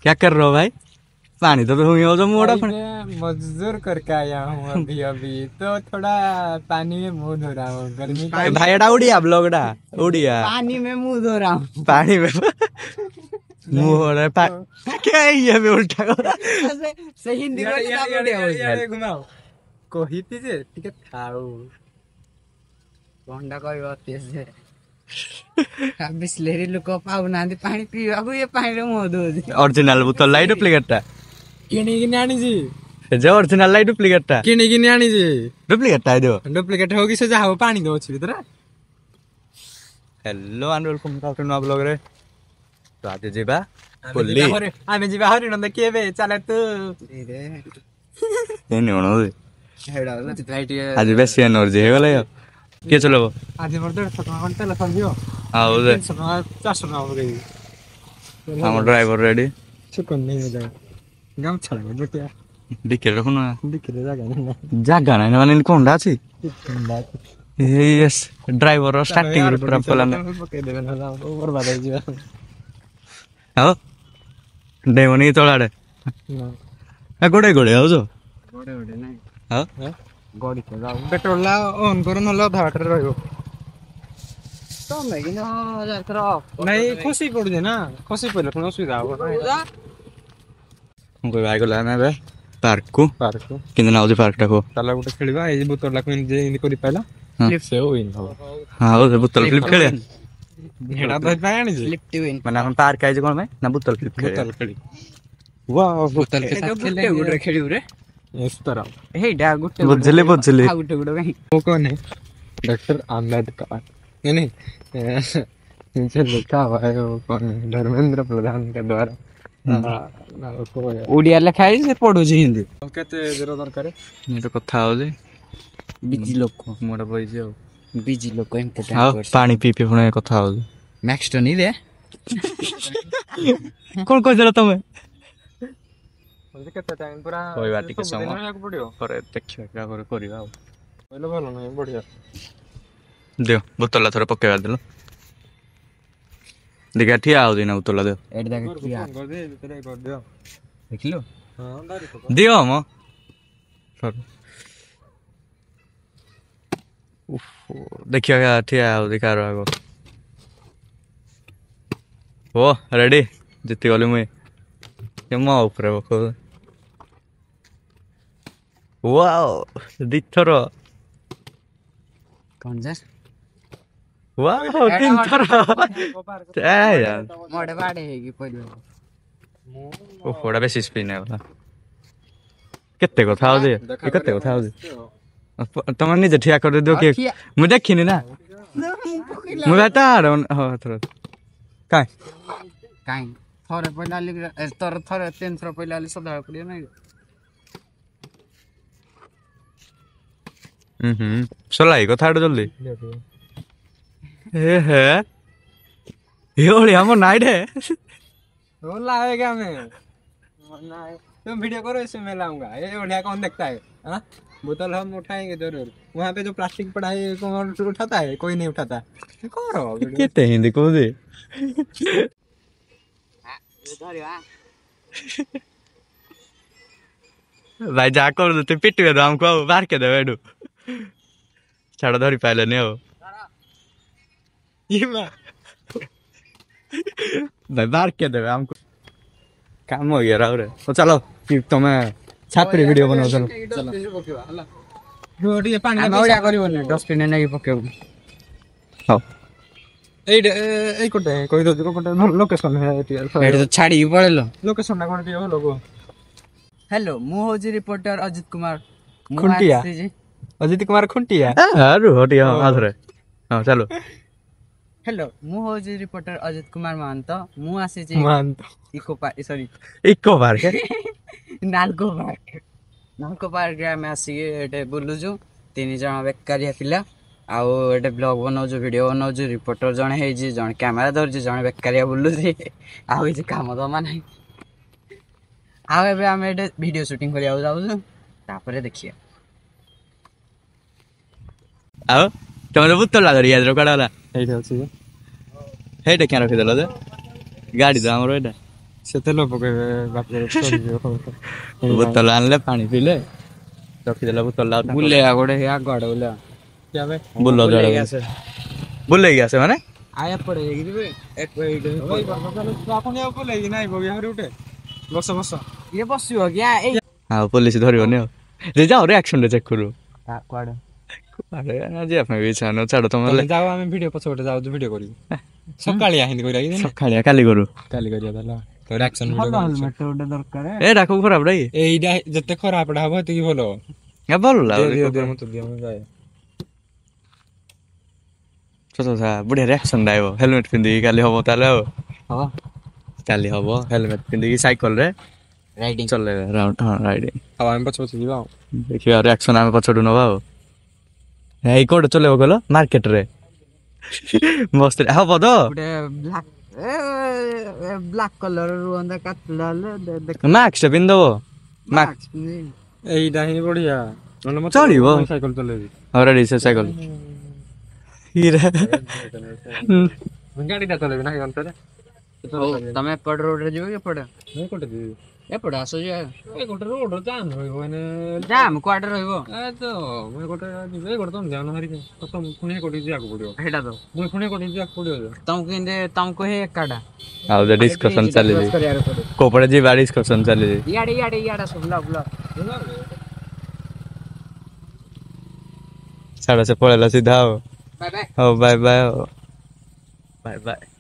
क्या कर रहे हो भाई? पानी तो हुई हो जो मोड़ा मजदूर करके आया हूँ अभी अभी तो थोड़ा पानी में मुंह धो रहा हूँ गर्मी का। भाई एडा उड़िया ब्लॉगडा उड़िया पानी में मुंह धो रहा हूँ। पानी में मुंह हो रहा है क्या है ये भी उल्टा से हिंदी में घुमाओ कही थी जे टिके खाओ भंडा कहबो तेजे बिस्लेरी लोक पाउनांदी पानी पीवाकू ये पानी मुंह धोउछि ओरिजिनल बोतल लाई डुप्लीकेटटा किनिकिनि आनिछि जे ओरिजिनल लाई डुप्लीकेटटा किनिकिनि आनिछि डुप्लीकेटटा है जो डुप्लीकेट हो कि से जाओ पानी दउछि भितर। हेलो एंड वेलकम टू नवा ब्लॉग रे। तो आज जेबा पुल्ली आमे जिबा हरिण देखिए बे चले तू ए निवनो हेडा राइट आज बेसी एनर्जी हे गले के चलो आज मोर 150 टका तेल संदियो आओ दे 300 टका 400 टका हो गई हम ड्राइवर रेडी सुकन नहीं हो जाए गाम छड़ बेटिया दिखे रखो ना दिखे जागा ना माने कोंडा अछि यस ड्राइवर स्टार्टिंग रे पूरा प्लान पके देबे ना बर्बाद हो जिबा आओ डेमनी तोलाडे ना ए गोडे गोडे आओ जो गोडे गोडे नहीं हां गाड़ी को जाओ पेट्रोल ला ऑन करो न लो धाटर रहयो तो मैं कि ना यात्रा नहीं खुशी पड़ जे ना खुशी पड़ले कोनो सुविधा हो हम कोई भाई को लाना बे पार्क को किंद नाउ जे पार्क टाको ताला गुटे खेलबा ए बोतल ला कोइन जे इन करि पाइला फ्लिप से होइन हो हां ओ बोतल फ्लिप खेले हेडा तो पायानी जे फ्लिप टू विन माने हम पार्क आइ जे कोन में ना बोतल फ्लिप खेले बोतल खेली वाह बोतल के साथ खेले गुटे खेली रे इस तरह हे डा गुटे बुझले गुटे गुटे कहीं वो कौन है डॉक्टर आंबेडकर नहीं नहीं नीचे लिखा हुआ है वो कौन है धर्मेंद्र प्रधान के द्वारा ओडिया लिखा है से पढ़ो जी हिंदी केते जरा दरकार ये तो कथा हो जे बिजी लोक मोड़ा बई जे बिजी लोक इंपोर्टेंट हां पानी पी पी पुणे कथा हो जे मैक्स तो नहीं रे कौन कह देला तमे केते टाइम पूरा कोई बात के समय पर देखियो क्या करे करिवा पहले भलो नहीं बढ़िया दियो बोतल थोड़ा पकेवा देलो देखा ठिया हो दिना बोतल दे एड देख ठिया कर दे तेरे कर दियो देख लो हां दारी को दियो हम सर उफ देखियो क्या ठिया हो दिखा रहा को ओ रेडी जितती गली मुई के मा ऊपर बको वाओ दिथरो कौन जा वाओ तीन थरो ए यार मोड़े बाड़े हेगी पहिले ओ फोड़ा बेसी स्पिन है वाला केते कथा हो जे केते कथा हो जे तुम निजे ठिया कर दो के मु देखिनी ना मु बेटा हो थरो काय काय थोड़े पहिले लिख तोर थोड़े 300 पहिले ले सदा पड़ियो नहीं सलाई कथा जल्दी ए है ये ओली हम नाइट है वो लाएगा मैं ना तुम वीडियो करो इसमें मैं लाऊंगा ये ओलिया कौन देखता है हां बोतल हम उठाएंगे जरूर वहां पे जो प्लास्टिक पड़ा है कौन उठाता है कोई नहीं उठाता करो कितने हिंदी को दे भाई जा कर दे पिट के दाम को बाहर के दे बेडू छाड़ा धरी पाइले ने हो ये मां भाई बाहर के दे हमको काम हो गया रे तो चलो कि तुम्हें छात्री वीडियो बनाओ चलो चलो रोटी ये पानी ओडिया करिवो ने डस्टबिन ने नहीं पकेउ हां এই কোটে কই দো কোটে লোকেশন হে এটি তো ছাড়ি পড়েলো লোকেশন না কোন দিও লোগো हेलो मु होजी रिपोर्टर अजित कुमार खुंटिया अजित कुमार खुंटिया अरे हटिया आधरे हां चलो हेलो मु होजी रिपोर्टर अजित कुमार महंत मु आसी जे Mahanta eco park sorry eco park Nalco park में आसी एटे बुलु जो तीन जण बेकारिया पिला आउ एटे ब्लॉग बनाउ जो वीडियो बनाउ जो रिपोर्टर जण हे जी जण कैमरा धर जी जण बेकारिया बुलु जे आउ जे काम दमा नाही आउ एबे हम एटे वीडियो शूटिंग करिया जाउ जो तापरे देखिए आउ तमरे बुत्तो लागो याद रो कडाला एटे अछि हेटे क्या रखि देलो दे गाड़ी तो हमरो एटा से तेल पकेबे बापरे बोतल आनले पानी पीले रखिदेला बोतल बुले गोटे या गड़ बुले क्या बे बुल्लो जड़े बुले गया से माने आया पड़े एक आपण या को लेगी नाही बगे हरि उठे बस बस ये बसियो क्या ए हां पुलिस धरिबनी रे जाओ रिएक्शन रे चेक करू कुआडे अरे आज आपण विचारनो छाडो तमले जाओ आमे वीडियो पछोटे जाओ जो वीडियो करी सकाळी आहिन कइरा कि सकाळिया काली करू काली करिया दला तो रिएक्शन ଭଲ वीडियो ହେଲମେଟ ଗୋଟେ ଦରକାର ए डाको खराब रे एइडा जते खराब डा हबो ती भलो या बोल ला दे मत दिया मैं जाए छोटो सा बढ़िया रिएक्शन दाइबो हेलमेट पिंदी काली हबो ताले ହବ काली हबो हेलमेट पिंदी साइकल रे ରାଇଡିଂ चले राउंड हां राइडिंग अब आमे पछ पछ दिबा देखियो रिएक्शन आमे पछडु नबा ए कोड चलेबो गलो मार्केट रे मस्त हबो तो ଗୋଟେ ବ୍ଲାକ୍ କଲର ରୁହନ୍ତା କାଟିଲାଲେ ଦେଖ मैक्स पिंदो मैक्स एइडा ही बढ़िया नले मत चलिबो साइकिल चलेबी ऑलरेडी से साइकिल हीरे गाड़ी दा चलेबी नाही अंतरे ତମେ ଏପଟ ରୋଡରେ ଯିବ କି ଏପଟେ नहीं कोटे दी ଏପଟେ ଆସ ଯିବା ए कोटे रोड जान होय माने ଜାମ୍ କୁଆଡେ ରହିବ ए तो मैं कोटे ए कोटे तुम जानो हरि के तो तुम पुणे कोटे जिया को पड़ियो ସେଇଟା ତ मैं पुणे कोटे जिया को पड़ियो ତମକୁ ହିଁ ଏକାଟା ଆଉ ଦ डिस्कशन चली कोपड़े जी बाड़ी डिस्कशन चली ଇଆଡେ ସବୁ ବୁଲ साडा से पळेला सीधा ବାय ବାय हो बाय बाय बाय बाय